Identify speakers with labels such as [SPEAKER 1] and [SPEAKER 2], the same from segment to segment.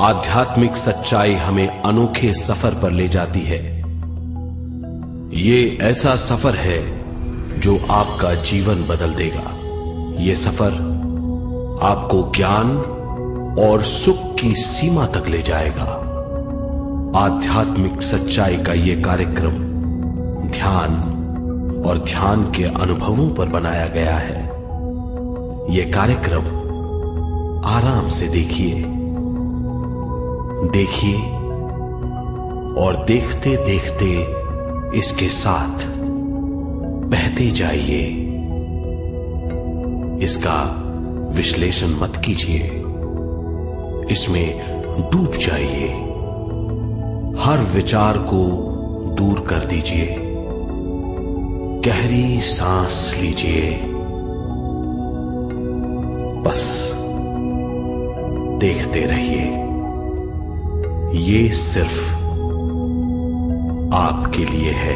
[SPEAKER 1] आध्यात्मिक सच्चाई हमें अनोखे सफर पर ले जाती है। ये ऐसा सफर है जो आपका जीवन बदल देगा। ये सफर आपको ज्ञान और सुख की सीमा तक ले जाएगा। आध्यात्मिक सच्चाई का ये कार्यक्रम ध्यान और ध्यान के अनुभवों पर बनाया गया है। ये कार्यक्रम आराम से देखिए और देखते देखते इसके साथ बहते जाइए। इसका विश्लेषण मत कीजिए, इसमें डूब जाइए। हर विचार को दूर कर दीजिए। गहरी सांस लीजिए। बस देखते रहिए। ये सिर्फ आपके लिए है।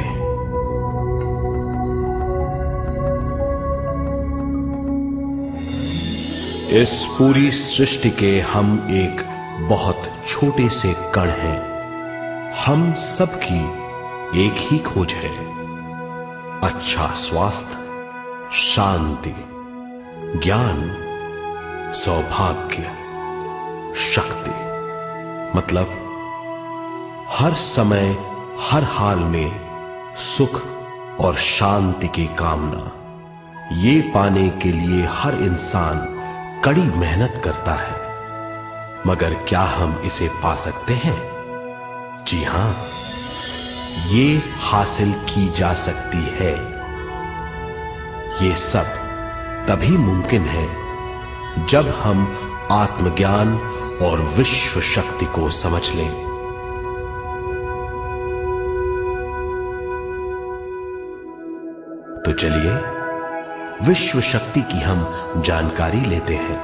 [SPEAKER 1] इस पूरी सृष्टि के हम एक बहुत छोटे से कण हैं। हम सबकी एक ही खोज है, अच्छा स्वास्थ्य, शांति, ज्ञान, सौभाग्य, शक्ति। मतलब हर समय हर हाल में सुख और शांति की कामना। ये पाने के लिए हर इंसान कड़ी मेहनत करता है, मगर क्या हम इसे पा सकते हैं? जी हां, ये हासिल की जा सकती है। ये सब तभी मुमकिन है जब हम आत्मज्ञान और विश्व शक्ति को समझ लें। तो चलिए विश्व शक्ति की हम जानकारी लेते हैं।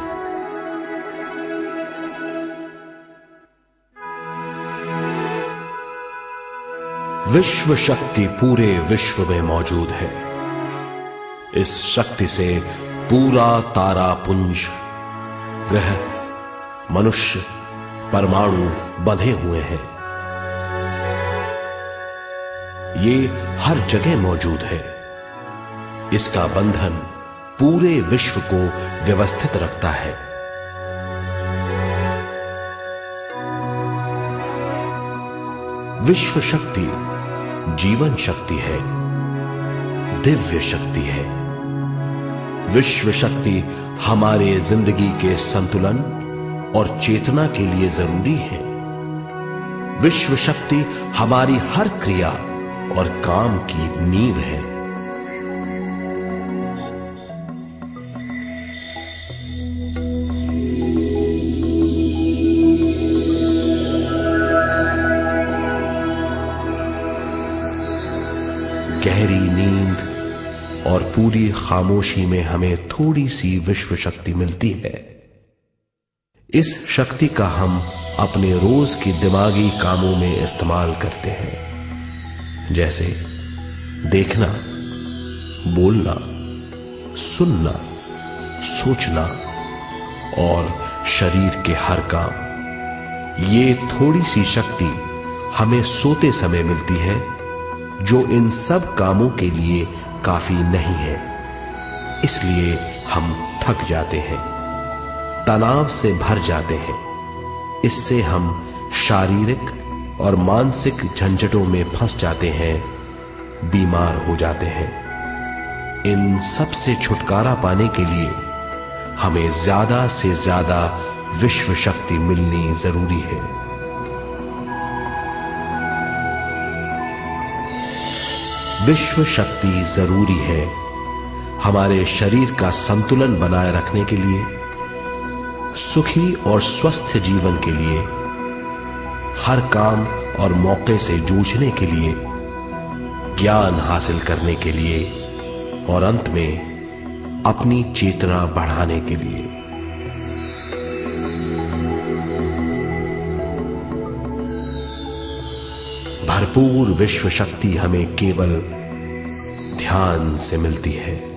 [SPEAKER 1] विश्व शक्ति पूरे विश्व में मौजूद है। इस शक्ति से पूरा तारापुंज, ग्रह, मनुष्य, परमाणु बंधे हुए हैं। ये हर जगह मौजूद है। इसका बंधन पूरे विश्व को व्यवस्थित रखता है। विश्व शक्ति जीवन शक्ति है, दिव्य शक्ति है। विश्व शक्ति हमारे जिंदगी के संतुलन और चेतना के लिए जरूरी है। विश्व शक्ति हमारी हर क्रिया और काम की नींव है। गहरी नींद और पूरी खामोशी में हमें थोड़ी सी विश्व शक्ति मिलती है। इस शक्ति का हम अपने रोज के दिमागी कामों में इस्तेमाल करते हैं, जैसे देखना, बोलना, सुनना, सोचना और शरीर के हर काम। ये थोड़ी सी शक्ति हमें सोते समय मिलती है, जो इन सब कामों के लिए काफी नहीं है। इसलिए हम थक जाते हैं, तनाव से भर जाते हैं। इससे हम शारीरिक और मानसिक झंझटों में फंस जाते हैं, बीमार हो जाते हैं। इन सब से छुटकारा पाने के लिए हमें ज्यादा से ज्यादा विश्व शक्ति मिलनी जरूरी है। विश्व शक्ति जरूरी है हमारे शरीर का संतुलन बनाए रखने के लिए, सुखी और स्वस्थ जीवन के लिए, हर काम और मौके से जूझने के लिए, ज्ञान हासिल करने के लिए और अंत में अपनी चेतना बढ़ाने के लिए। भरपूर विश्व शक्ति हमें केवल ध्यान से मिलती है।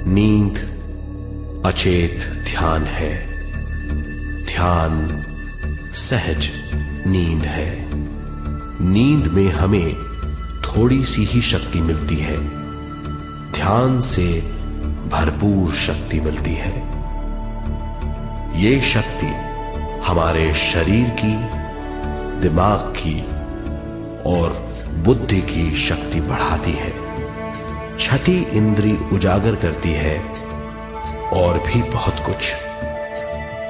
[SPEAKER 1] नींद अचेत ध्यान है, ध्यान सहज नींद है। नींद में हमें थोड़ी सी ही शक्ति मिलती है, ध्यान से भरपूर शक्ति मिलती है। ये शक्ति हमारे शरीर की, दिमाग की और बुद्धि की शक्ति बढ़ाती है, छठी इंद्री उजागर करती है और भी बहुत कुछ।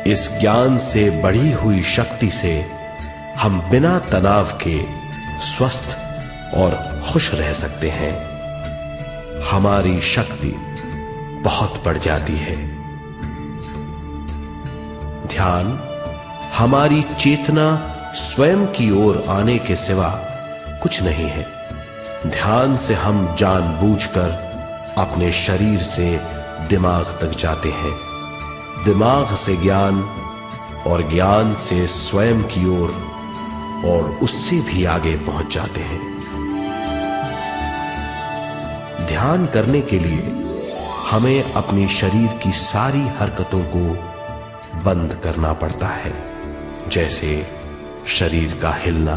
[SPEAKER 1] इस ज्ञान से बढ़ी हुई शक्ति से हम बिना तनाव के स्वस्थ और खुश रह सकते हैं। हमारी शक्ति बहुत बढ़ जाती है। ध्यान हमारी चेतना स्वयं की ओर आने के सिवा कुछ नहीं है। ध्यान से हम जानबूझकर अपने शरीर से दिमाग तक जाते हैं, दिमाग से ज्ञान और ज्ञान से स्वयं की ओर और उससे भी आगे पहुंच जाते हैं। ध्यान करने के लिए हमें अपने शरीर की सारी हरकतों को बंद करना पड़ता है, जैसे शरीर का हिलना,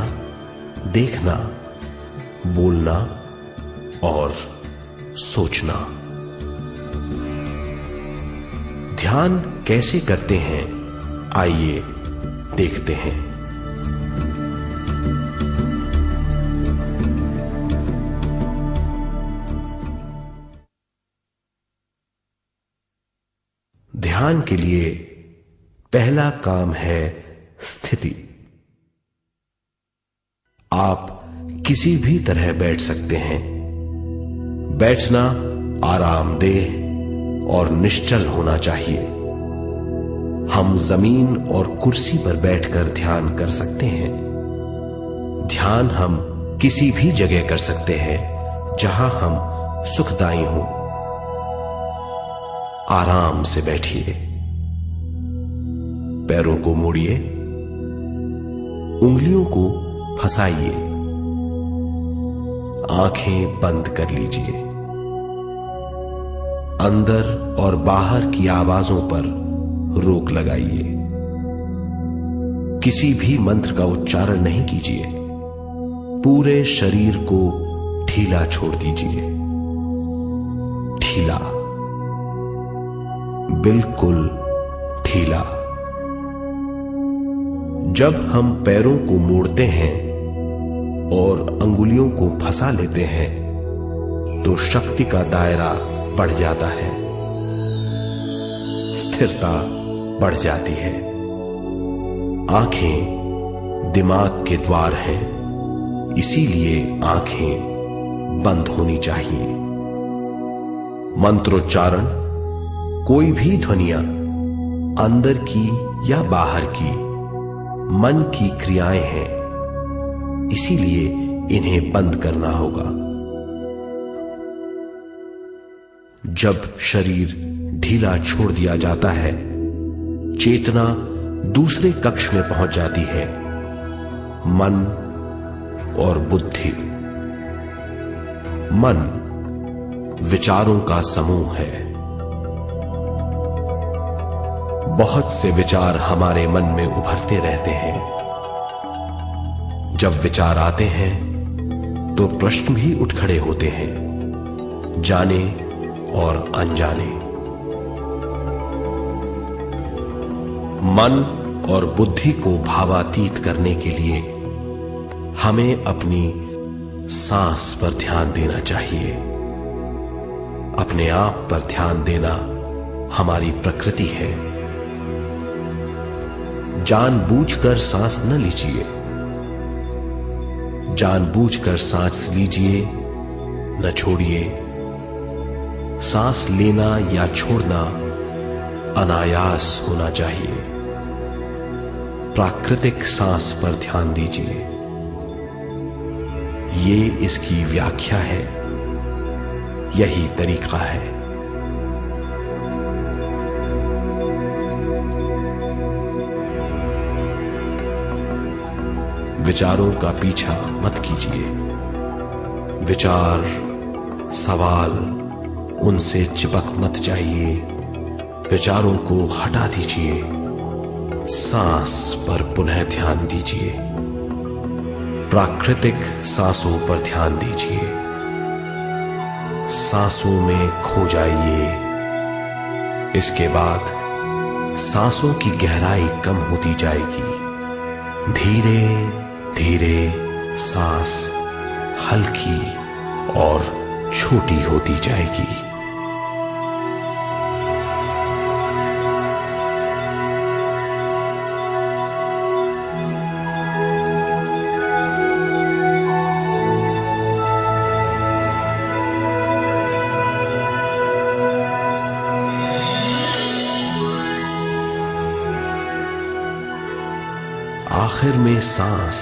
[SPEAKER 1] देखना, बोलना और सोचना। ध्यान कैसे करते हैं, आइए देखते हैं। ध्यान के लिए पहला काम है स्थिति। आप किसी भी तरह बैठ सकते हैं। बैठना आरामदेह और निश्चल होना चाहिए। हम जमीन और कुर्सी पर बैठकर ध्यान कर सकते हैं। ध्यान हम किसी भी जगह कर सकते हैं जहां हम सुखदायी हों। आराम से बैठिए, पैरों को मोड़िए, उंगलियों को फंसाइए, आंखें बंद कर लीजिए। अंदर और बाहर की आवाजों पर रोक लगाइए। किसी भी मंत्र का उच्चारण नहीं कीजिए। पूरे शरीर को ढीला छोड़ दीजिए। ढीला, बिल्कुल ढीला। जब हम पैरों को मोड़ते हैं और अंगुलियों को फंसा लेते हैं तो शक्ति का दायरा बढ़ जाता है, स्थिरता बढ़ जाती है। आंखें दिमाग के द्वार हैं, इसीलिए आंखें बंद होनी चाहिए। मंत्रोच्चारण, कोई भी ध्वनियां अंदर की या बाहर की मन की क्रियाएं हैं, इसीलिए इन्हें बंद करना होगा। जब शरीर ढीला छोड़ दिया जाता है, चेतना दूसरे कक्ष में पहुंच जाती है। मन और बुद्धि। मन विचारों का समूह है। बहुत से विचार हमारे मन में उभरते रहते हैं। जब विचार आते हैं तो प्रश्न भी उठ खड़े होते हैं, जाने और अनजाने। मन और बुद्धि को भावातीत करने के लिए हमें अपनी सांस पर ध्यान देना चाहिए। अपने आप पर ध्यान देना हमारी प्रकृति है। जानबूझकर सांस न लीजिए। जानबूझकर सांस लीजिए, न छोड़िए। सांस लेना या छोड़ना अनायास होना चाहिए। प्राकृतिक सांस पर ध्यान दीजिए। ये इसकी व्याख्या है, यही तरीका है। विचारों का पीछा मत कीजिए। विचार, सवाल उनसे चिपक मत जाइए, विचारों को हटा दीजिए, सांस पर पुनः ध्यान दीजिए, प्राकृतिक सांसों पर ध्यान दीजिए, सांसों में खो जाइए। इसके बाद सांसों की गहराई कम होती जाएगी, धीरे धीरे सांस हल्की और छोटी होती जाएगी। आखिर में सांस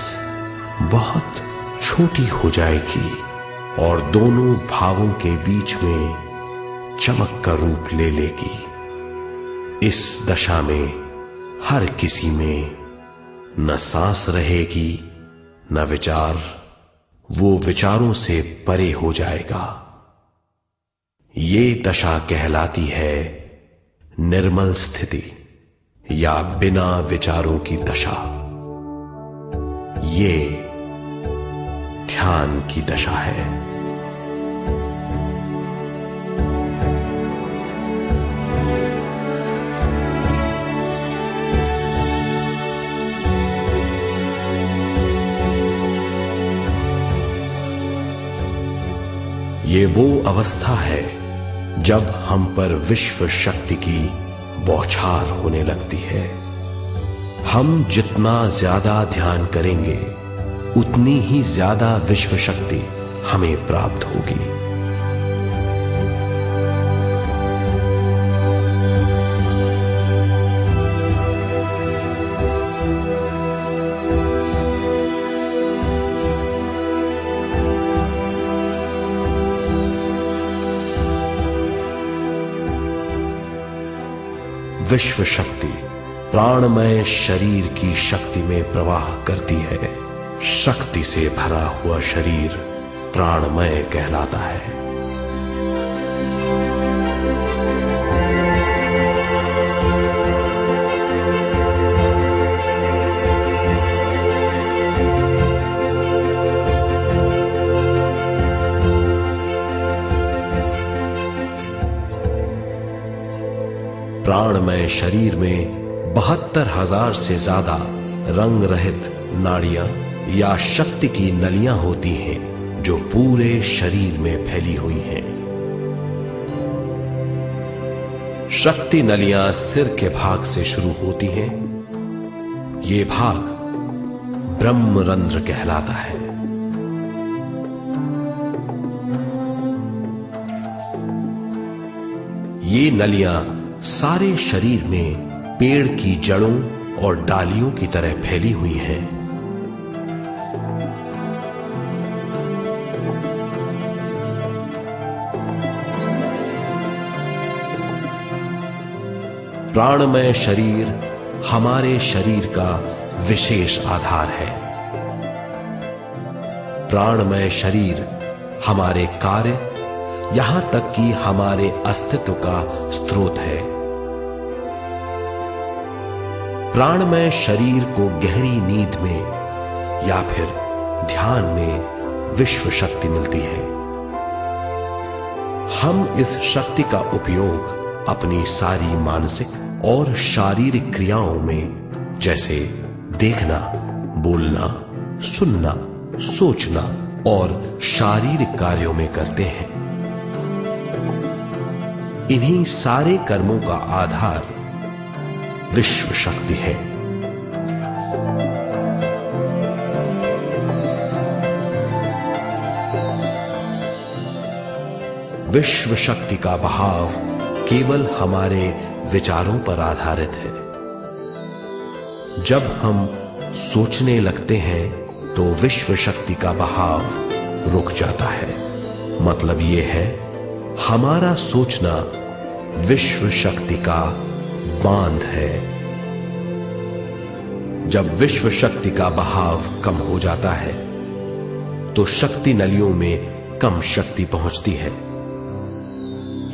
[SPEAKER 1] बहुत छोटी हो जाएगी और दोनों भावों के बीच में चमक का रूप ले लेगी। इस दशा में हर किसी में न सांस रहेगी न विचार, वो विचारों से परे हो जाएगा। ये दशा कहलाती है निर्मल स्थिति या बिना विचारों की दशा। ये ध्यान की दशा है। ये वो अवस्था है जब हम पर विश्व शक्ति की बौछार होने लगती है। हम जितना ज्यादा ध्यान करेंगे उतनी ही ज्यादा विश्व शक्ति हमें प्राप्त होगी। विश्व शक्ति प्राणमय शरीर की शक्ति में प्रवाह करती है। शक्ति से भरा हुआ शरीर प्राणमय कहलाता है। प्राणमय शरीर में 72,000 से ज्यादा रंग रहित नाड़ियां या शक्ति की नलियां होती हैं जो पूरे शरीर में फैली हुई हैं। शक्ति नलियां सिर के भाग से शुरू होती हैं। ये भाग ब्रह्मरंध्र कहलाता है। ये नलियां सारे शरीर में पेड़ की जड़ों और डालियों की तरह फैली हुई हैं। प्राणमय शरीर हमारे शरीर का विशेष आधार है। प्राणमय शरीर हमारे कार्य, यहां तक कि हमारे अस्तित्व का स्रोत है। प्राणमय शरीर को गहरी नींद में या फिर ध्यान में विश्व शक्ति मिलती है। हम इस शक्ति का उपयोग अपनी सारी मानसिक और शारीरिक क्रियाओं में, जैसे देखना, बोलना, सुनना, सोचना और शारीरिक कार्यों में करते हैं। इन्हीं सारे कर्मों का आधार विश्व शक्ति है। विश्व शक्ति का बहाव केवल हमारे विचारों पर आधारित है। जब हम सोचने लगते हैं तो विश्व शक्ति का बहाव रुक जाता है। मतलब यह है, हमारा सोचना विश्व शक्ति का बांध है। जब विश्व शक्ति का बहाव कम हो जाता है तो शक्ति नलियों में कम शक्ति पहुंचती है।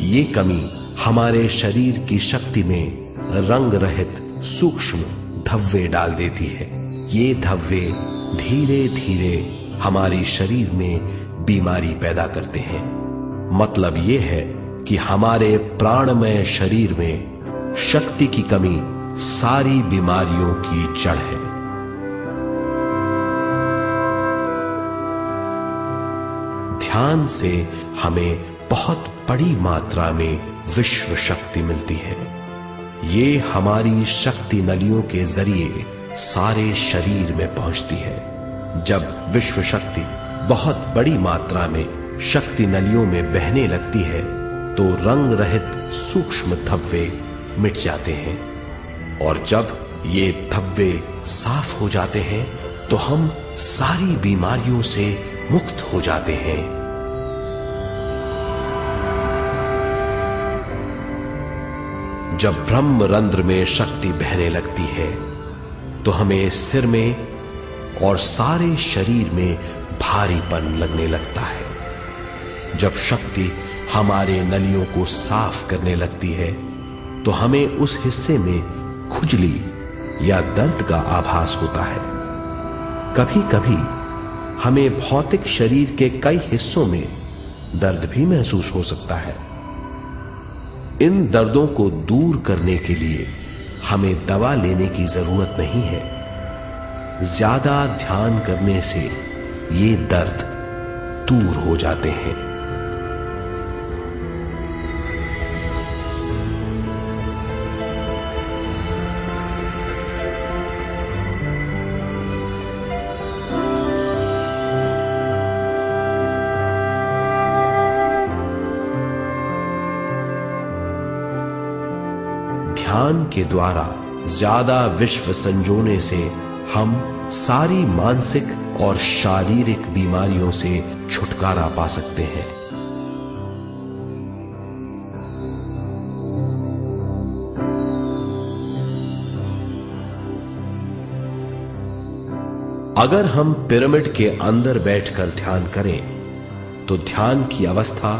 [SPEAKER 1] ये कमी हमारे शरीर की शक्ति में रंग रहित सूक्ष्म धब्बे डाल देती है। ये धब्बे धीरे धीरे हमारे शरीर में बीमारी पैदा करते हैं। मतलब ये है कि हमारे प्राणमय शरीर में शक्ति की कमी सारी बीमारियों की जड़ है। ध्यान से हमें बहुत बड़ी मात्रा में विश्व शक्ति मिलती है। ये हमारी शक्ति नलियों के जरिए सारे शरीर में पहुंचती है। जब विश्व शक्ति बहुत बड़ी मात्रा में शक्ति नलियों में बहने लगती है तो रंग रहित सूक्ष्म धब्बे मिट जाते हैं, और जब ये धब्बे साफ हो जाते हैं तो हम सारी बीमारियों से मुक्त हो जाते हैं। जब ब्रह्म रंध्र में शक्ति बहने लगती है तो हमें सिर में और सारे शरीर में भारीपन लगने लगता है। जब शक्ति हमारे नलियों को साफ करने लगती है तो हमें उस हिस्से में खुजली या दर्द का आभास होता है। कभी कभी हमें भौतिक शरीर के कई हिस्सों में दर्द भी महसूस हो सकता है। इन दर्दों को दूर करने के लिए हमें दवा लेने की जरूरत नहीं है। ज्यादा ध्यान करने से ये दर्द दूर हो जाते हैं। ध्यान के द्वारा ज्यादा विश्व संजोने से हम सारी मानसिक और शारीरिक बीमारियों से छुटकारा पा सकते हैं। अगर हम पिरामिड के अंदर बैठकर ध्यान करें तो ध्यान की अवस्था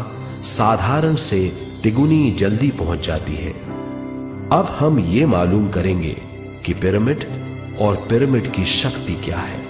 [SPEAKER 1] साधारण से तिगुनी जल्दी पहुंच जाती है। अब हम ये मालूम करेंगे कि पिरामिड और पिरामिड की शक्ति क्या है।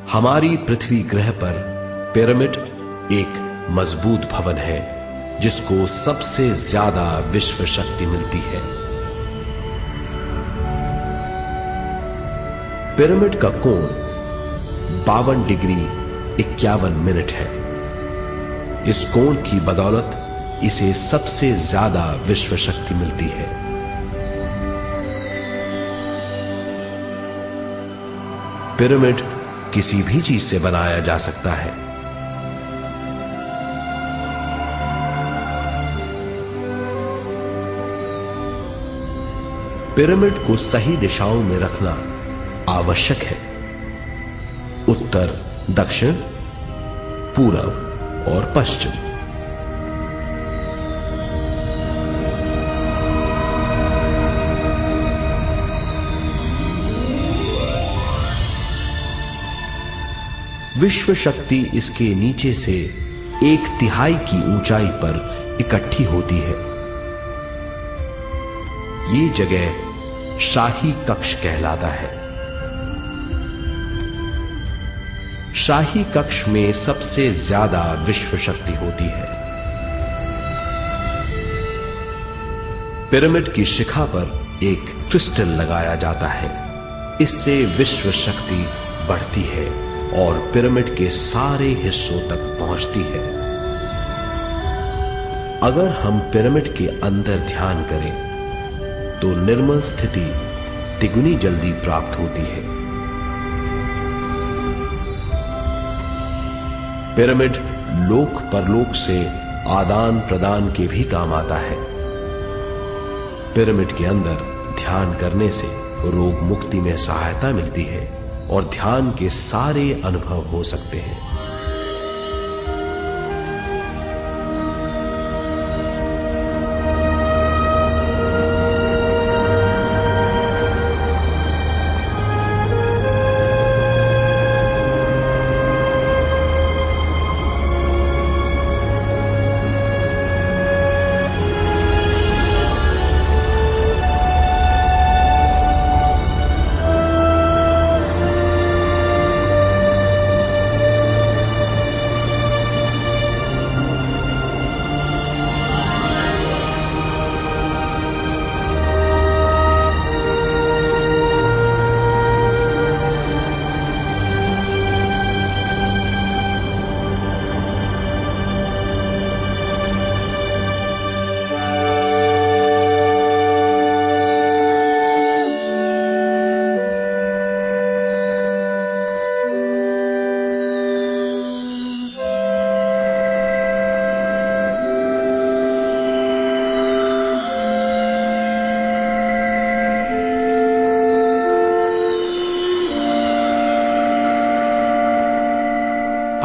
[SPEAKER 1] हमारी पृथ्वी ग्रह पर पिरामिड एक मजबूत भवन है जिसको सबसे ज्यादा विश्व शक्ति मिलती है। पिरामिड का कोण 52 डिग्री 51 मिनट है। इस कोण की बदौलत इसे सबसे ज्यादा विश्व शक्ति मिलती है। पिरामिड किसी भी चीज से बनाया जा सकता है। पिरामिड को सही दिशाओं में रखना आवश्यक है। उत्तर, दक्षिण, पूरब और पश्चिम। विश्व शक्ति इसके नीचे से 1/3 की ऊंचाई पर इकट्ठी होती है। ये जगह शाही कक्ष कहलाता है। शाही कक्ष में सबसे ज्यादा विश्व शक्ति होती है। पिरामिड की शिखा पर एक क्रिस्टल लगाया जाता है। इससे विश्व शक्ति बढ़ती है और पिरामिड के सारे हिस्सों तक पहुंचती है। अगर हम पिरामिड के अंदर ध्यान करें तो निर्मल स्थिति तिगुनी जल्दी प्राप्त होती है। पिरामिड लोक परलोक से आदान प्रदान के भी काम आता है। पिरामिड के अंदर ध्यान करने से रोग मुक्ति में सहायता मिलती है और ध्यान के सारे अनुभव हो सकते हैं।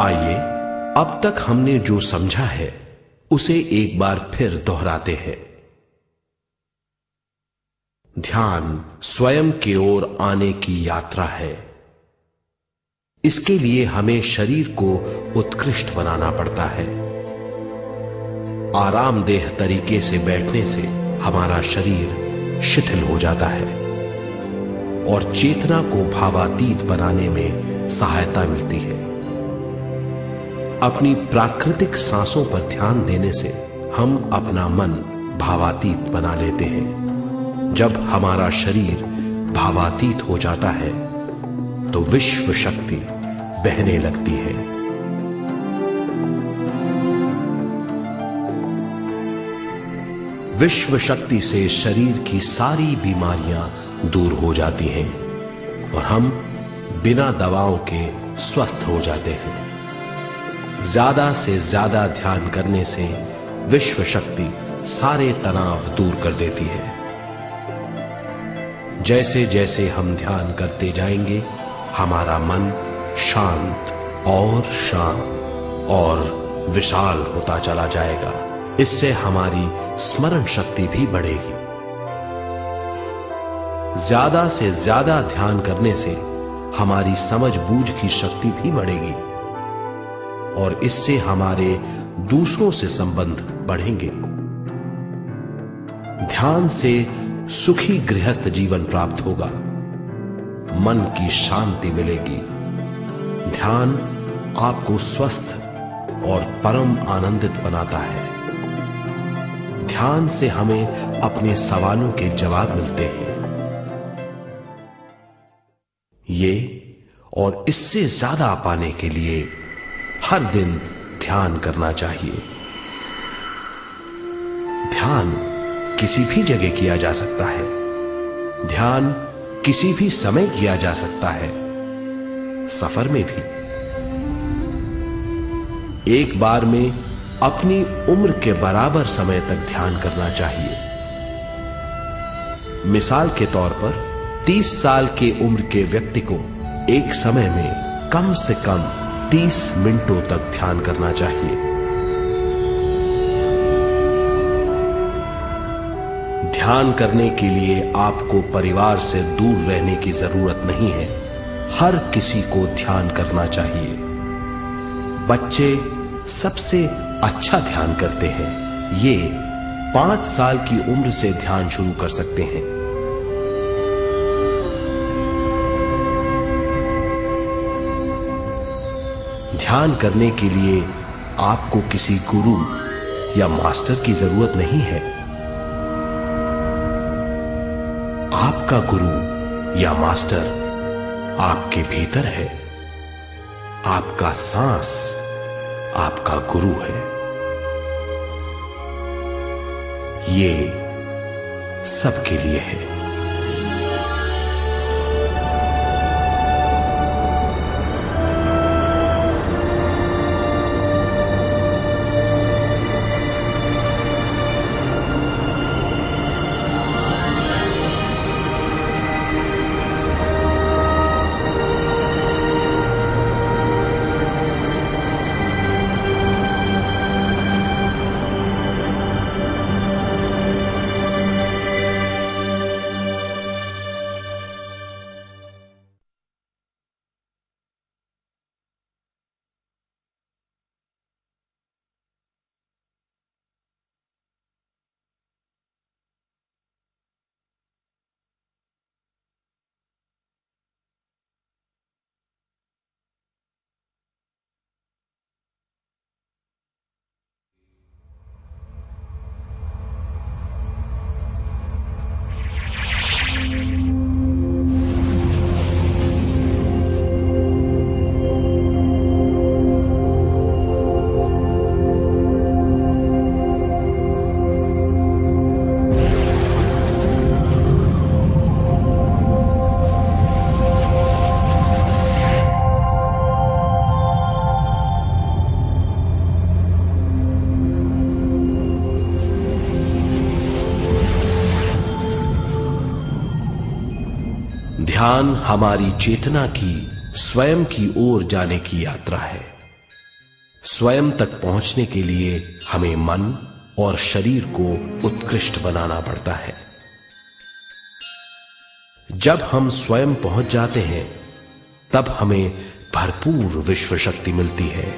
[SPEAKER 1] आइए अब तक हमने जो समझा है उसे एक बार फिर दोहराते हैं। ध्यान स्वयं की ओर आने की यात्रा है। इसके लिए हमें शरीर को उत्कृष्ट बनाना पड़ता है। आरामदेह तरीके से बैठने से हमारा शरीर शिथिल हो जाता है और चेतना को भावातीत बनाने में सहायता मिलती है। अपनी प्राकृतिक सांसों पर ध्यान देने से हम अपना मन भावातीत बना लेते हैं। जब हमारा शरीर भावातीत हो जाता है तो विश्व शक्ति बहने लगती है। विश्व शक्ति से शरीर की सारी बीमारियां दूर हो जाती हैं और हम बिना दवाओं के स्वस्थ हो जाते हैं। ज्यादा से ज्यादा ध्यान करने से विश्व शक्ति सारे तनाव दूर कर देती है। जैसे जैसे हम ध्यान करते जाएंगे हमारा मन शांत और विशाल होता चला जाएगा। इससे हमारी स्मरण शक्ति भी बढ़ेगी। ज्यादा से ज्यादा ध्यान करने से हमारी समझ बूझ की शक्ति भी बढ़ेगी और इससे हमारे दूसरों से संबंध बढ़ेंगे। ध्यान से सुखी गृहस्थ जीवन प्राप्त होगा, मन की शांति मिलेगी। ध्यान आपको स्वस्थ और परम आनंदित बनाता है। ध्यान से हमें अपने सवालों के जवाब मिलते हैं। ये और इससे ज्यादा पाने के लिए हर दिन ध्यान करना चाहिए। ध्यान किसी भी जगह किया जा सकता है। ध्यान किसी भी समय किया जा सकता है, सफर में भी। एक बार में अपनी उम्र के बराबर समय तक ध्यान करना चाहिए। मिसाल के तौर पर 30 साल की उम्र के व्यक्ति को एक समय में कम से कम 30 मिनटों तक ध्यान करना चाहिए। ध्यान करने के लिए आपको परिवार से दूर रहने की जरूरत नहीं है। हर किसी को ध्यान करना चाहिए। बच्चे सबसे अच्छा ध्यान करते हैं। ये 5 साल की उम्र से ध्यान शुरू कर सकते हैं। ध्यान करने के लिए आपको किसी गुरु या मास्टर की जरूरत नहीं है। आपका गुरु या मास्टर आपके भीतर है। आपका सांस आपका गुरु है। ये सबके लिए है। ध्यान हमारी चेतना की स्वयं की ओर जाने की यात्रा है। स्वयं तक पहुंचने के लिए हमें मन और शरीर को उत्कृष्ट बनाना पड़ता है। जब हम स्वयं पहुंच जाते हैं तब हमें भरपूर विश्व शक्ति मिलती है।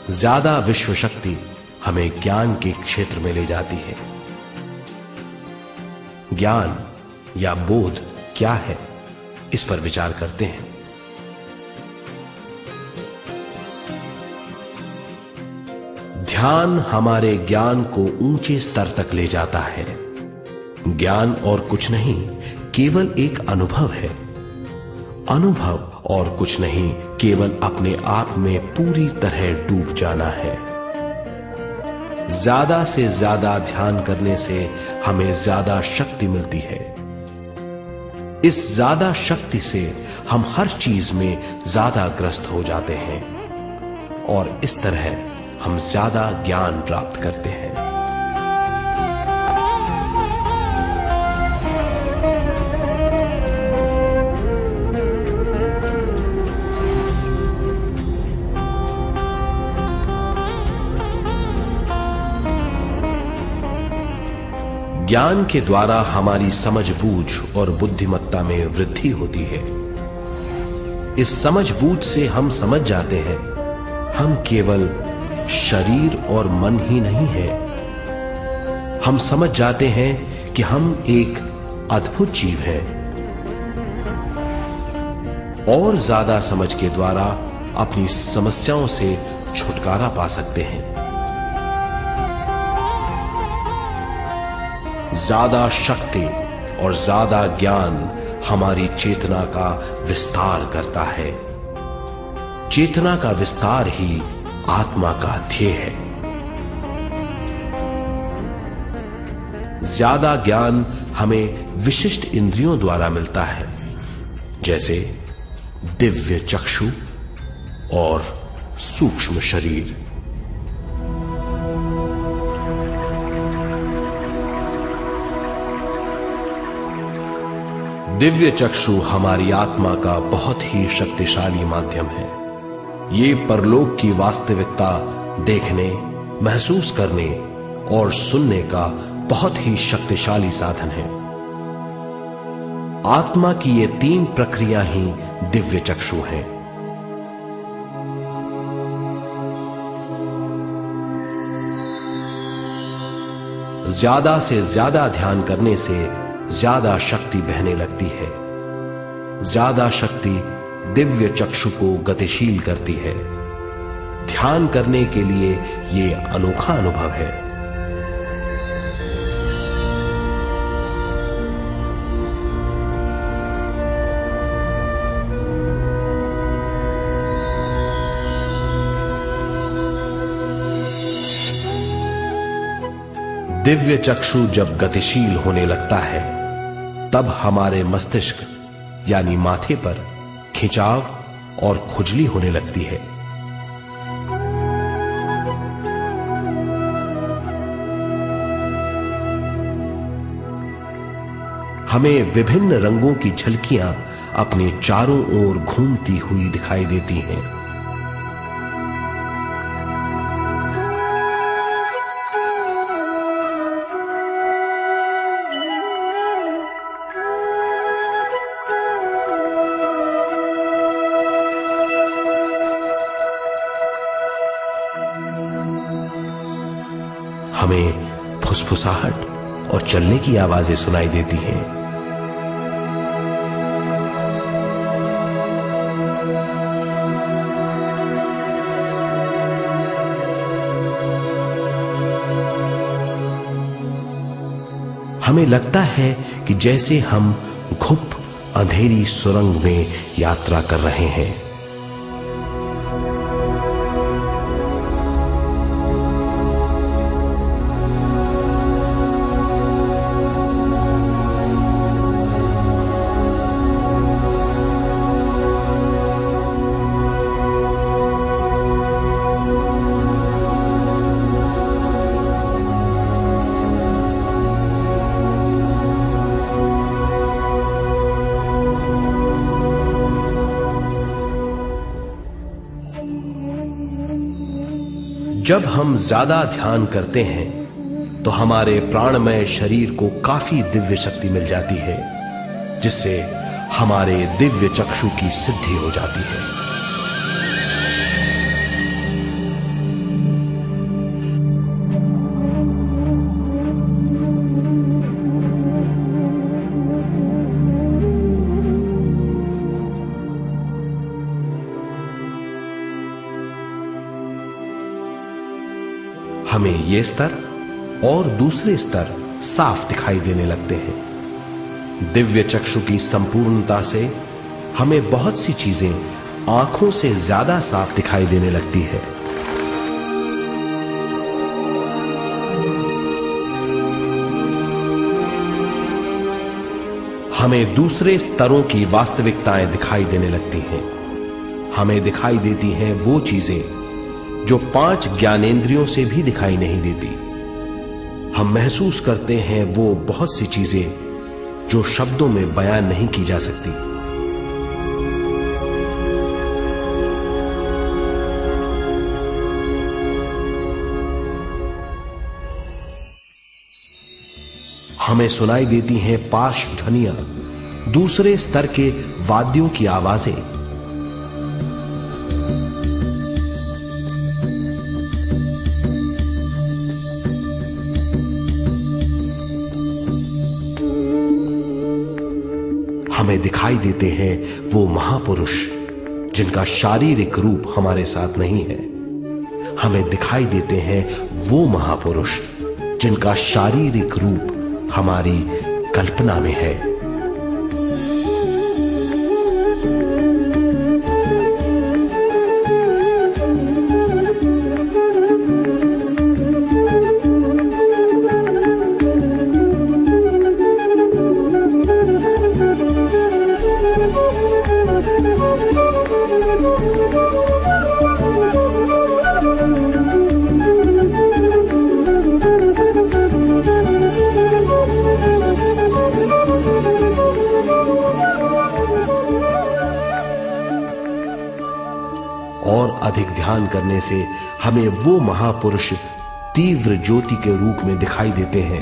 [SPEAKER 1] ज्यादा विश्व शक्ति हमें ज्ञान के क्षेत्र में ले जाती है। ज्ञान या बोध क्या है, इस पर विचार करते हैं। ध्यान हमारे ज्ञान को ऊंचे स्तर तक ले जाता है। ज्ञान और कुछ नहीं, केवल एक अनुभव है। अनुभव और कुछ नहीं, केवल अपने आप में पूरी तरह डूब जाना है। ज्यादा से ज्यादा ध्यान करने से हमें ज्यादा शक्ति मिलती है। इस ज्यादा शक्ति से हम हर चीज में ज्यादा ग्रस्त हो जाते हैं और इस तरह हम ज्यादा ज्ञान प्राप्त करते हैं। ज्ञान के द्वारा हमारी समझबूझ और बुद्धिमत्ता में वृद्धि होती है। इस समझबूझ से हम समझ जाते हैं हम केवल शरीर और मन ही नहीं है। हम समझ जाते हैं कि हम एक अद्भुत जीव हैं। और ज्यादा समझ के द्वारा अपनी समस्याओं से छुटकारा पा सकते हैं। ज्यादा शक्ति और ज्यादा ज्ञान हमारी चेतना का विस्तार करता है। चेतना का विस्तार ही आत्मा का ध्येय है। ज्यादा ज्ञान हमें विशिष्ट इंद्रियों द्वारा मिलता है, जैसे दिव्य चक्षु और सूक्ष्म शरीर। दिव्य चक्षु हमारी आत्मा का बहुत ही शक्तिशाली माध्यम है। ये परलोक की वास्तविकता देखने, महसूस करने और सुनने का बहुत ही शक्तिशाली साधन है। आत्मा की ये तीन प्रक्रिया ही दिव्य चक्षु हैं। ज्यादा से ज्यादा ध्यान करने से ज्यादा शक्ति बहने लगती है। ज्यादा शक्ति दिव्य चक्षु को गतिशील करती है। ध्यान करने के लिए यह अनोखा अनुभव है। दिव्य चक्षु जब गतिशील होने लगता है तब हमारे मस्तिष्क यानी माथे पर खिंचाव और खुजली होने लगती है। हमें विभिन्न रंगों की झलकियां अपने चारों ओर घूमती हुई दिखाई देती हैं। हमें फुसफुसाहट और चलने की आवाजें सुनाई देती हैं। हमें लगता है कि जैसे हम घुप अंधेरी सुरंग में यात्रा कर रहे हैं। जब हम ज्यादा ध्यान करते हैं तो हमारे प्राणमय शरीर को काफी दिव्य शक्ति मिल जाती है, जिससे हमारे दिव्य चक्षु की सिद्धि हो जाती है। हमें ये स्तर और दूसरे स्तर साफ दिखाई देने लगते हैं। दिव्य चक्षु की संपूर्णता से हमें बहुत सी चीजें आंखों से ज्यादा साफ दिखाई देने लगती है। हमें दूसरे स्तरों की वास्तविकताएं दिखाई देने लगती हैं। हमें दिखाई देती हैं वो चीजें जो 5 ज्ञानेंद्रियों से भी दिखाई नहीं देती। हम महसूस करते हैं वो बहुत सी चीजें जो शब्दों में बयान नहीं की जा सकती। हमें सुनाई देती हैं पार्श्व ध्वनियां, दूसरे स्तर के वाद्यों की आवाजें। हमें दिखाई देते हैं वो महापुरुष जिनका शारीरिक रूप हमारे साथ नहीं है। हमें दिखाई देते हैं वो महापुरुष जिनका शारीरिक रूप हमारी कल्पना में है। और अधिक ध्यान करने से हमें वो महापुरुष तीव्र ज्योति के रूप में दिखाई देते हैं।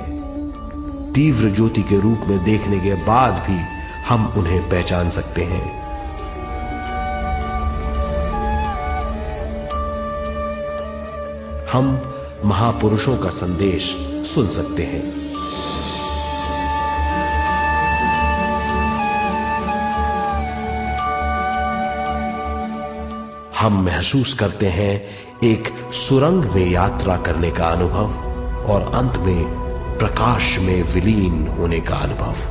[SPEAKER 1] तीव्र ज्योति के रूप में देखने के बाद भी हम उन्हें पहचान सकते हैं। हम महापुरुषों का संदेश सुन सकते हैं। हम महसूस करते हैं एक सुरंग में यात्रा करने का अनुभव और अंत में प्रकाश में विलीन होने का अनुभव।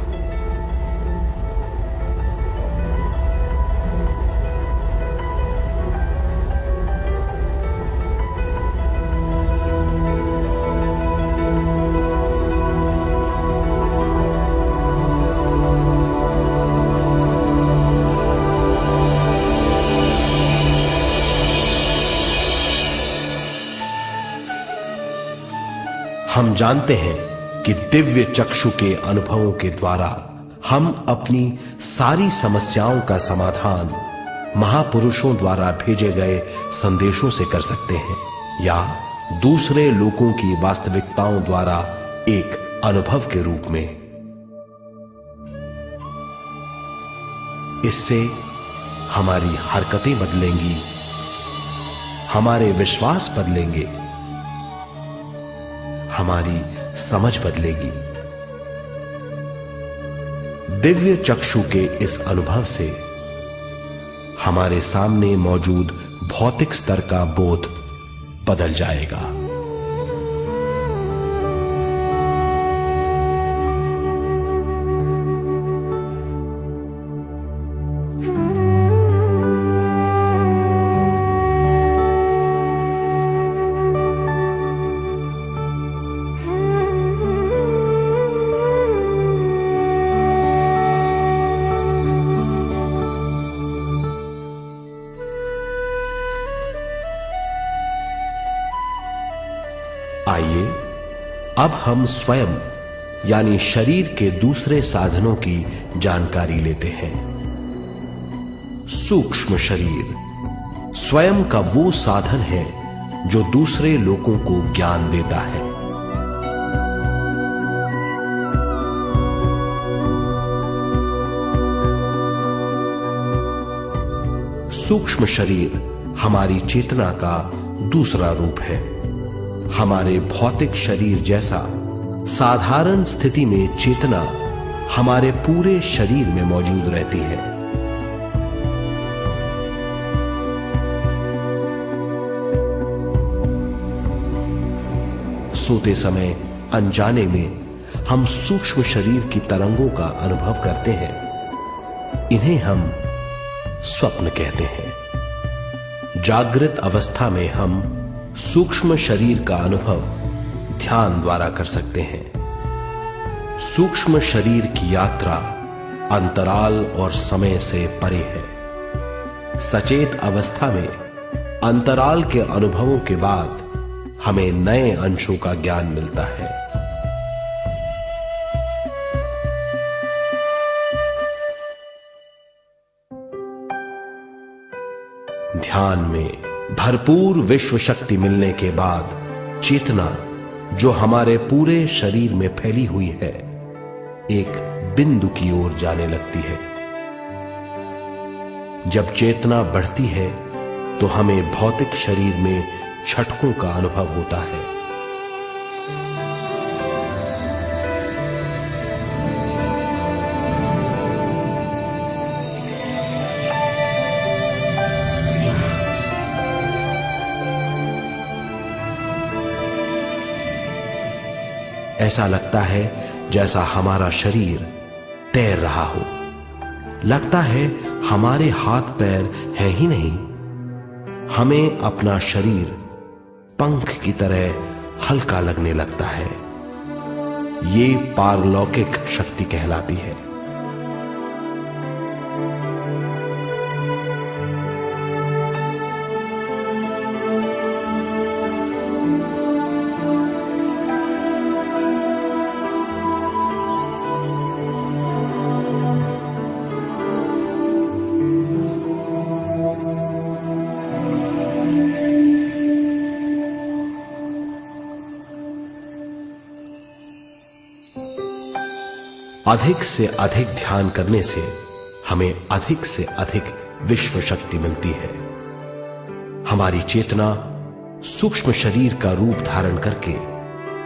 [SPEAKER 1] हम जानते हैं कि दिव्य चक्षु के अनुभवों के द्वारा हम अपनी सारी समस्याओं का समाधान महापुरुषों द्वारा भेजे गए संदेशों से कर सकते हैं, या दूसरे लोगों की वास्तविकताओं द्वारा एक अनुभव के रूप में। इससे हमारी हरकतें बदलेंगी, हमारे विश्वास बदलेंगे, हमारी समझ बदलेगी। दिव्य चक्षु के इस अनुभव से हमारे सामने मौजूद भौतिक स्तर का बोध बदल जाएगा। आइए अब हम स्वयं यानी शरीर के दूसरे साधनों की जानकारी लेते हैं। सूक्ष्म शरीर स्वयं का वो साधन है जो दूसरे लोगों को ज्ञान देता है। सूक्ष्म शरीर हमारी चेतना का दूसरा रूप है। हमारे भौतिक शरीर जैसा साधारण स्थिति में चेतना हमारे पूरे शरीर में मौजूद रहती है। सोते समय अनजाने में हम सूक्ष्म शरीर की तरंगों का अनुभव करते हैं। इन्हें हम स्वप्न कहते हैं। जागृत अवस्था में हम सूक्ष्म शरीर का अनुभव ध्यान द्वारा कर सकते हैं। सूक्ष्म शरीर की यात्रा अंतराल और समय से परे है। सचेत अवस्था में अंतराल के अनुभवों के बाद हमें नए अंशों का ज्ञान मिलता है। ध्यान में भरपूर विश्व शक्ति मिलने के बाद चेतना जो हमारे पूरे शरीर में फैली हुई है, एक बिंदु की ओर जाने लगती है। जब चेतना बढ़ती है तो हमें भौतिक शरीर में झटकों का अनुभव होता है। ऐसा लगता है जैसा हमारा शरीर तैर रहा हो। लगता है हमारे हाथ पैर हैं ही नहीं। हमें अपना शरीर पंख की तरह हल्का लगने लगता है। ये पारलौकिक शक्ति कहलाती है। अधिक से अधिक ध्यान करने से हमें अधिक से अधिक विश्व शक्ति मिलती है। हमारी चेतना सूक्ष्म शरीर का रूप धारण करके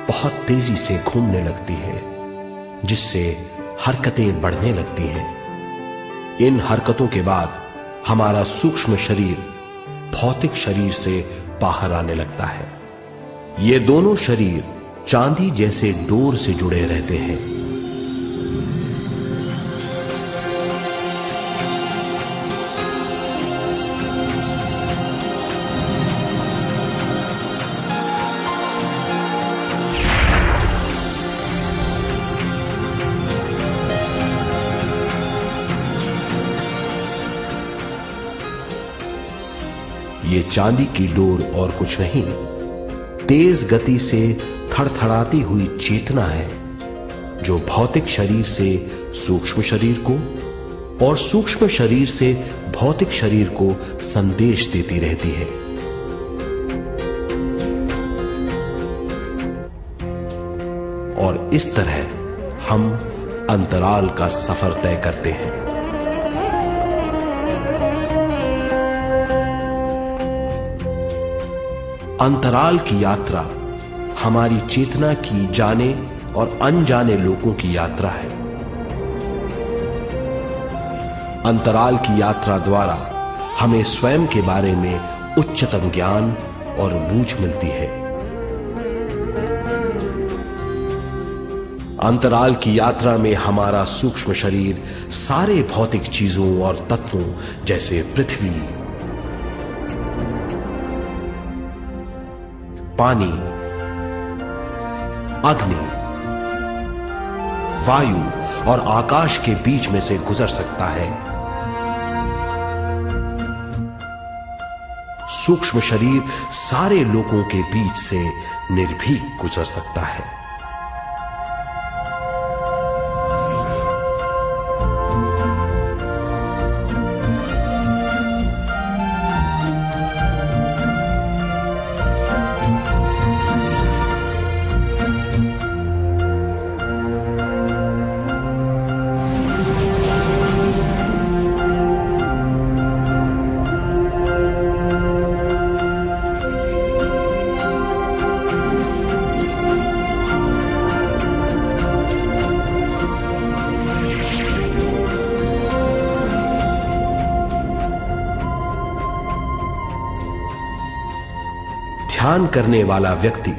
[SPEAKER 1] बहुत तेजी से घूमने लगती है, जिससे हरकतें बढ़ने लगती हैं। इन हरकतों के बाद हमारा सूक्ष्म शरीर भौतिक शरीर से बाहर आने लगता है। ये दोनों शरीर चांदी जैसे डोर से जुड़े रहते हैं। ये चांदी की डोर और कुछ नहीं, तेज गति से थड़थड़ाती हुई चेतना है, जो भौतिक शरीर से सूक्ष्म शरीर को और सूक्ष्म शरीर से भौतिक शरीर को संदेश देती रहती है। और इस तरह हम अंतराल का सफर तय करते हैं। अंतराल की यात्रा हमारी चेतना की जाने और अनजाने लोगों की यात्रा है। अंतराल की यात्रा द्वारा हमें स्वयं के बारे में उच्चतम ज्ञान और बूझ मिलती है। अंतराल की यात्रा में हमारा सूक्ष्म शरीर सारे भौतिक चीजों और तत्वों जैसे पृथ्वी, पानी, अग्नि, वायु और आकाश के बीच में से गुजर सकता है। सूक्ष्म शरीर सारे लोगों के बीच से निर्भीक गुजर सकता है। ध्यान करने वाला व्यक्ति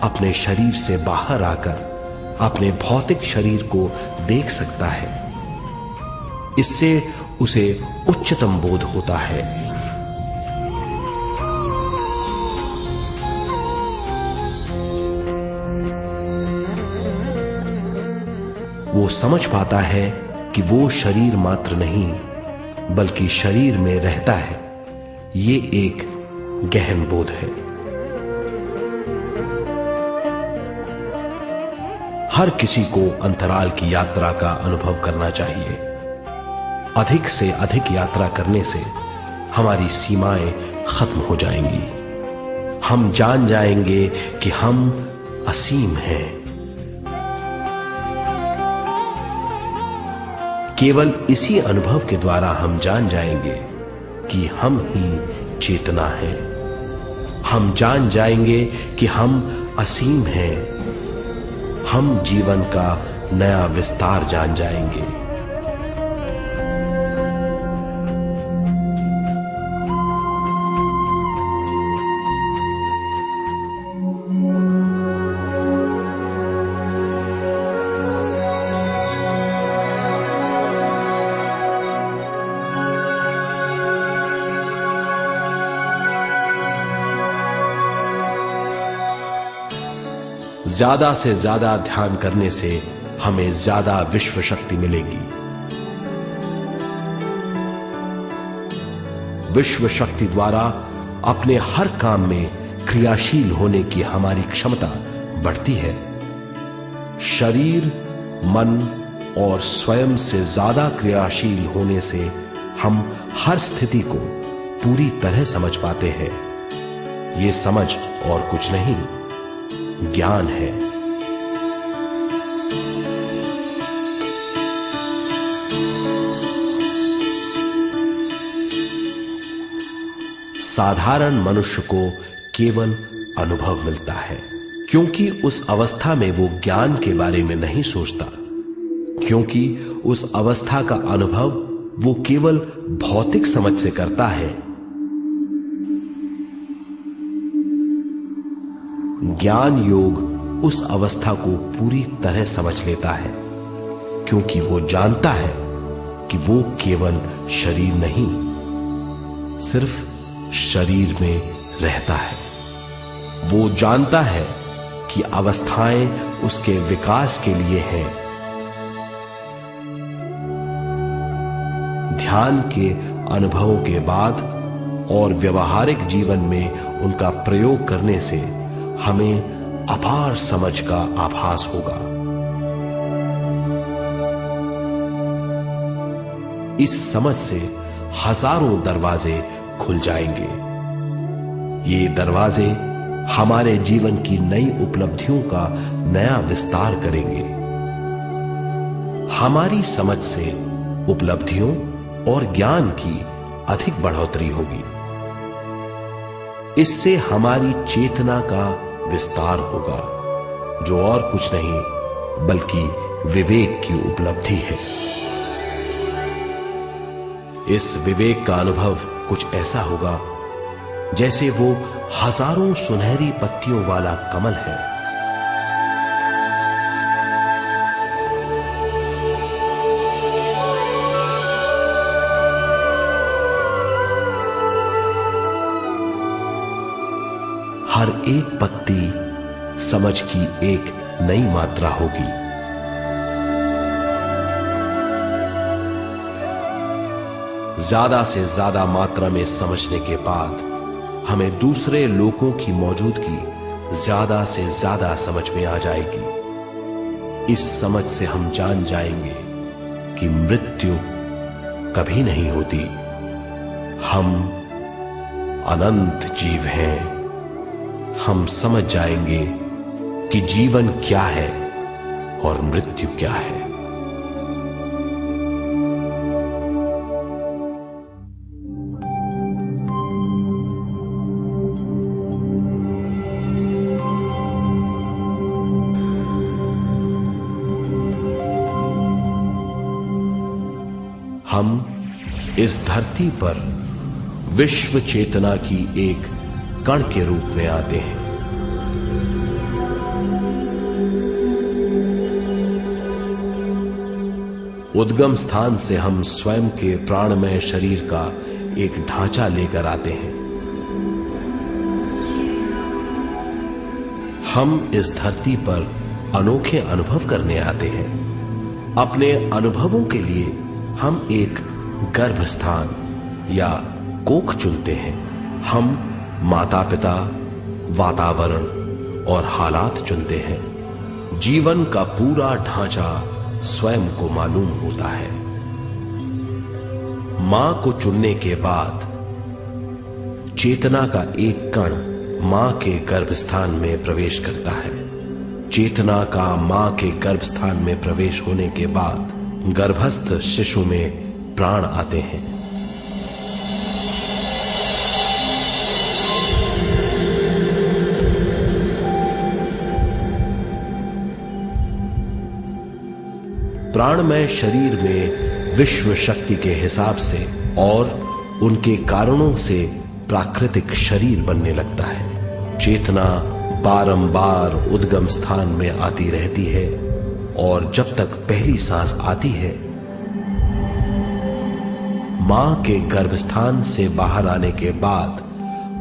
[SPEAKER 1] अपने शरीर से बाहर आकर अपने भौतिक शरीर को देख सकता है। इससे उसे उच्चतम बोध होता है। वो समझ पाता है कि वो शरीर मात्र नहीं बल्कि शरीर में रहता है। ये एक गहन बोध है। हर किसी को अंतराल की यात्रा का अनुभव करना चाहिए। अधिक से अधिक यात्रा करने से हमारी सीमाएं खत्म हो जाएंगी। हम जान जाएंगे कि हम असीम हैं। केवल इसी अनुभव के द्वारा हम जान जाएंगे कि हम ही चेतना है। हम जान जाएंगे कि हम असीम हैं। हम जीवन का नया विस्तार जान जाएंगे। ज्यादा से ज्यादा ध्यान करने से हमें ज्यादा विश्व शक्ति मिलेगी। विश्व शक्ति द्वारा अपने हर काम में क्रियाशील होने की हमारी क्षमता बढ़ती है। शरीर, मन और स्वयं से ज्यादा क्रियाशील होने से हम हर स्थिति को पूरी तरह समझ पाते हैं। ये समझ और कुछ नहीं, ज्ञान है। साधारण मनुष्य को केवल अनुभव मिलता है, क्योंकि उस अवस्था में वो ज्ञान के बारे में नहीं सोचता, क्योंकि उस अवस्था का अनुभव वो केवल भौतिक समझ से करता है। ज्ञान योग उस अवस्था को पूरी तरह समझ लेता है, क्योंकि वो जानता है कि वो केवल शरीर नहीं, सिर्फ शरीर में रहता है। वो जानता है कि अवस्थाएं उसके विकास के लिए हैं। ध्यान के अनुभवों के बाद और व्यवहारिक जीवन में उनका प्रयोग करने से हमें अपार समझ का आभास होगा। इस समझ से हजारों दरवाजे खुल जाएंगे। ये दरवाजे हमारे जीवन की नई उपलब्धियों का नया विस्तार करेंगे। हमारी समझ से उपलब्धियों और ज्ञान की अधिक बढ़ोतरी होगी। इससे हमारी चेतना का विस्तार होगा, जो और कुछ नहीं बल्कि विवेक की उपलब्धि है। इस विवेक का अनुभव कुछ ऐसा होगा जैसे वो हजारों सुनहरी पत्तियों वाला कमल है। हर एक पत्ती समझ की एक नई मात्रा होगी। ज्यादा से ज्यादा मात्रा में समझने के बाद हमें दूसरे लोगों की मौजूदगी ज्यादा से ज्यादा समझ में आ जाएगी। इस समझ से हम जान जाएंगे कि मृत्यु कभी नहीं होती। हम अनंत जीव हैं। हम समझ जाएंगे कि जीवन क्या है और मृत्यु क्या है। हम इस धरती पर विश्व चेतना की एक कण के रूप में आते हैं। उद्गम स्थान से हम स्वयं के प्राणमय शरीर का एक ढांचा लेकर आते हैं। हम इस धरती पर अनोखे अनुभव करने आते हैं। अपने अनुभवों के लिए हम एक गर्भस्थान या कोख चुनते हैं। हम माता पिता, वातावरण और हालात चुनते हैं। जीवन का पूरा ढांचा स्वयं को मालूम होता है। मां को चुनने के बाद चेतना का एक कण मां के गर्भस्थान में प्रवेश करता है। चेतना का मां के गर्भस्थान में प्रवेश होने के बाद गर्भस्थ शिशु में प्राण आते हैं। प्राणमय शरीर में विश्व शक्ति के हिसाब से और उनके कारणों से प्राकृतिक शरीर बनने लगता है। चेतना बारंबार उद्गम स्थान में आती रहती है और जब तक पहली सांस आती है, मां के गर्भस्थान से बाहर आने के बाद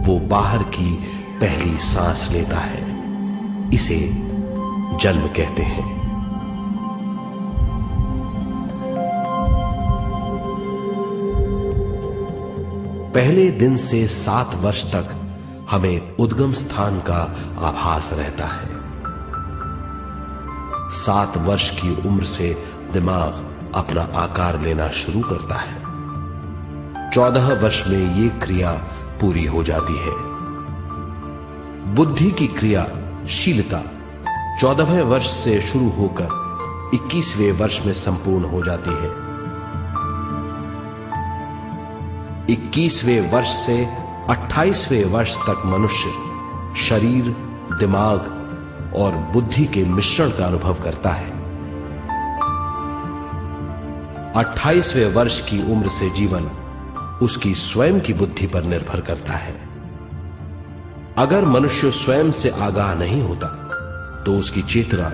[SPEAKER 1] वो बाहर की पहली सांस लेता है। इसे जन्म कहते हैं। पहले दिन से 7 वर्ष तक हमें उद्गम स्थान का आभास रहता है। 7 वर्ष की उम्र से दिमाग अपना आकार लेना शुरू करता है। 14 वर्ष में ये क्रिया पूरी हो जाती है। बुद्धि की क्रियाशीलता 14वें वर्ष से शुरू होकर 21वें वर्ष में संपूर्ण हो जाती है। 21वें वर्ष से 28वें वर्ष तक मनुष्य शरीर, दिमाग और बुद्धि के मिश्रण का अनुभव करता है। 28वें वर्ष की उम्र से जीवन उसकी स्वयं की बुद्धि पर निर्भर करता है। अगर मनुष्य स्वयं से आगाह नहीं होता तो उसकी चेतना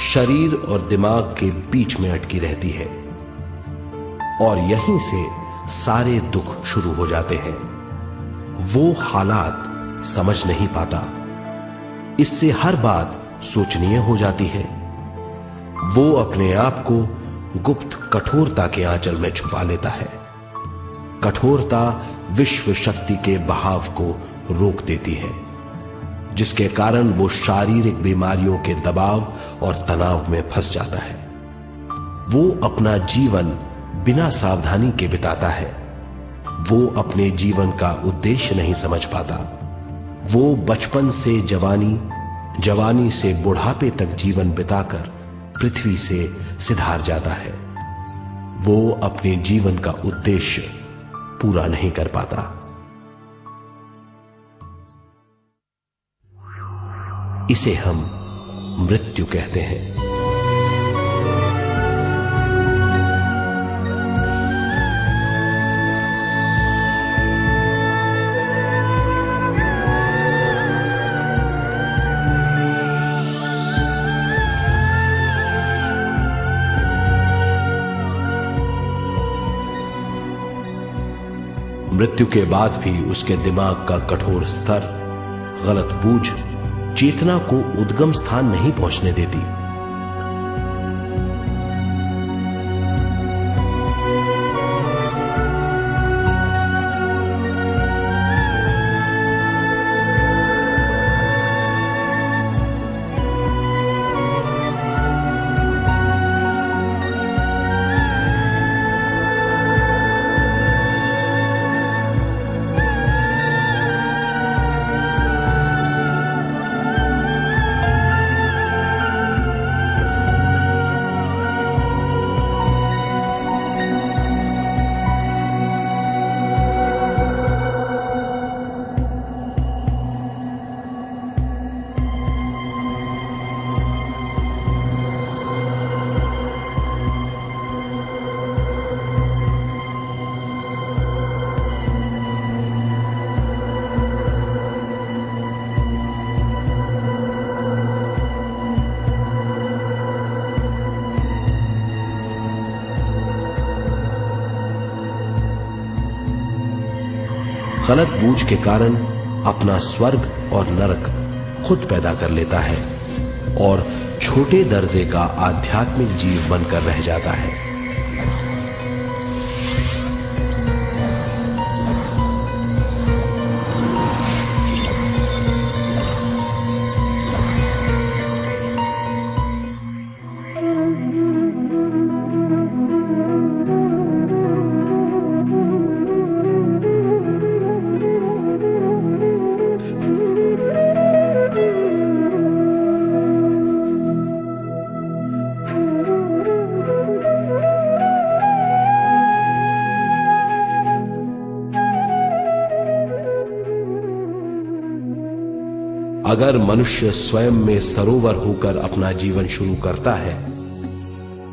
[SPEAKER 1] शरीर और दिमाग के बीच में अटकी रहती है और यहीं से सारे दुख शुरू हो जाते हैं। वो हालात समझ नहीं पाता, इससे हर बात सोचनीय हो जाती है। वो अपने आप को गुप्त कठोरता के आंचल में छुपा लेता है। कठोरता विश्व शक्ति के बहाव को रोक देती है, जिसके कारण वो शारीरिक बीमारियों के दबाव और तनाव में फंस जाता है। वो अपना जीवन बिना सावधानी के बिताता है। वो अपने जीवन का उद्देश्य नहीं समझ पाता। वो बचपन से जवानी, जवानी से बुढ़ापे तक जीवन बिताकर पृथ्वी से सिधार जाता है। वो अपने जीवन का उद्देश्य पूरा नहीं कर पाता। इसे हम मृत्यु कहते हैं। मृत्यु के बाद भी उसके दिमाग का कठोर स्तर, गलत बूझ चेतना को उद्गम स्थान नहीं पहुंचने देती। गलत बूझ के कारण अपना स्वर्ग और नरक खुद पैदा कर लेता है और छोटे दर्जे का आध्यात्मिक जीव बनकर रह जाता है। अगर मनुष्य स्वयं में सरोवर होकर अपना जीवन शुरू करता है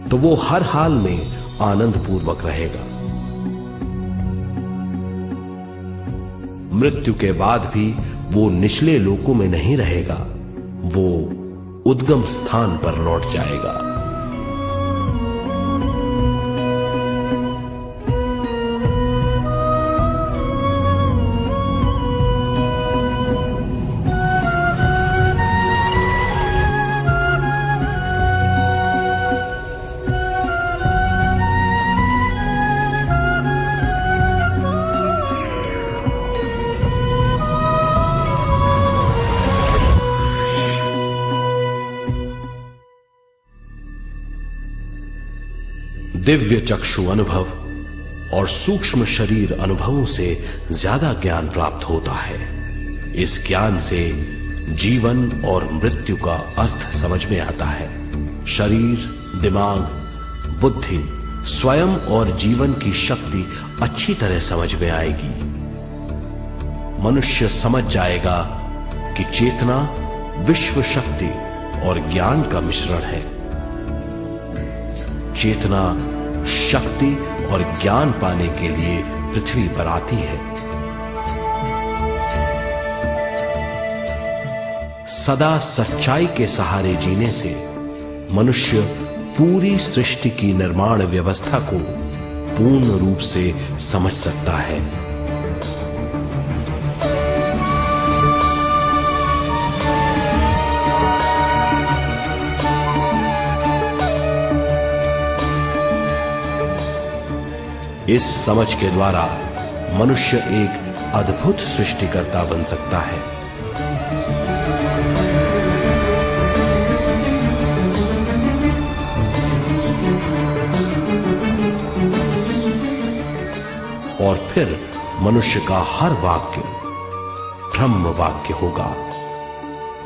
[SPEAKER 1] तो वो हर हाल में आनंद पूर्वक रहेगा। मृत्यु के बाद भी वो निचले लोकों में नहीं रहेगा, वो उद्गम स्थान पर लौट जाएगा। दिव्य चक्षु अनुभव और सूक्ष्म शरीर अनुभवों से ज्यादा ज्ञान प्राप्त होता है। इस ज्ञान से जीवन और मृत्यु का अर्थ समझ में आता है। शरीर, दिमाग, बुद्धि, स्वयं और जीवन की शक्ति अच्छी तरह समझ में आएगी। मनुष्य समझ जाएगा कि चेतना विश्व शक्ति और ज्ञान का मिश्रण है। चेतना शक्ति और ज्ञान पाने के लिए पृथ्वी पर आती है। सदा सच्चाई के सहारे जीने से मनुष्य पूरी सृष्टि की निर्माण व्यवस्था को पूर्ण रूप से समझ सकता है। इस समझ के द्वारा मनुष्य एक अद्भुत सृष्टिकर्ता बन सकता है। और फिर मनुष्य का हर वाक्य ब्रह्म वाक्य होगा।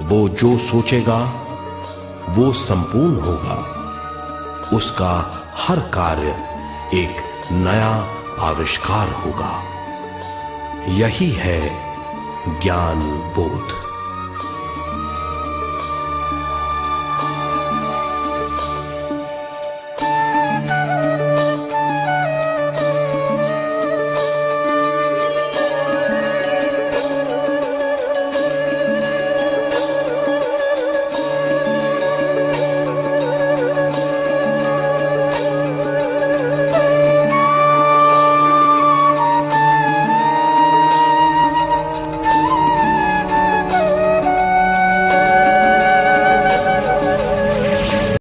[SPEAKER 1] वो जो सोचेगा वो संपूर्ण होगा। उसका हर कार्य एक नया आविष्कार होगा। यही है ज्ञान बोध।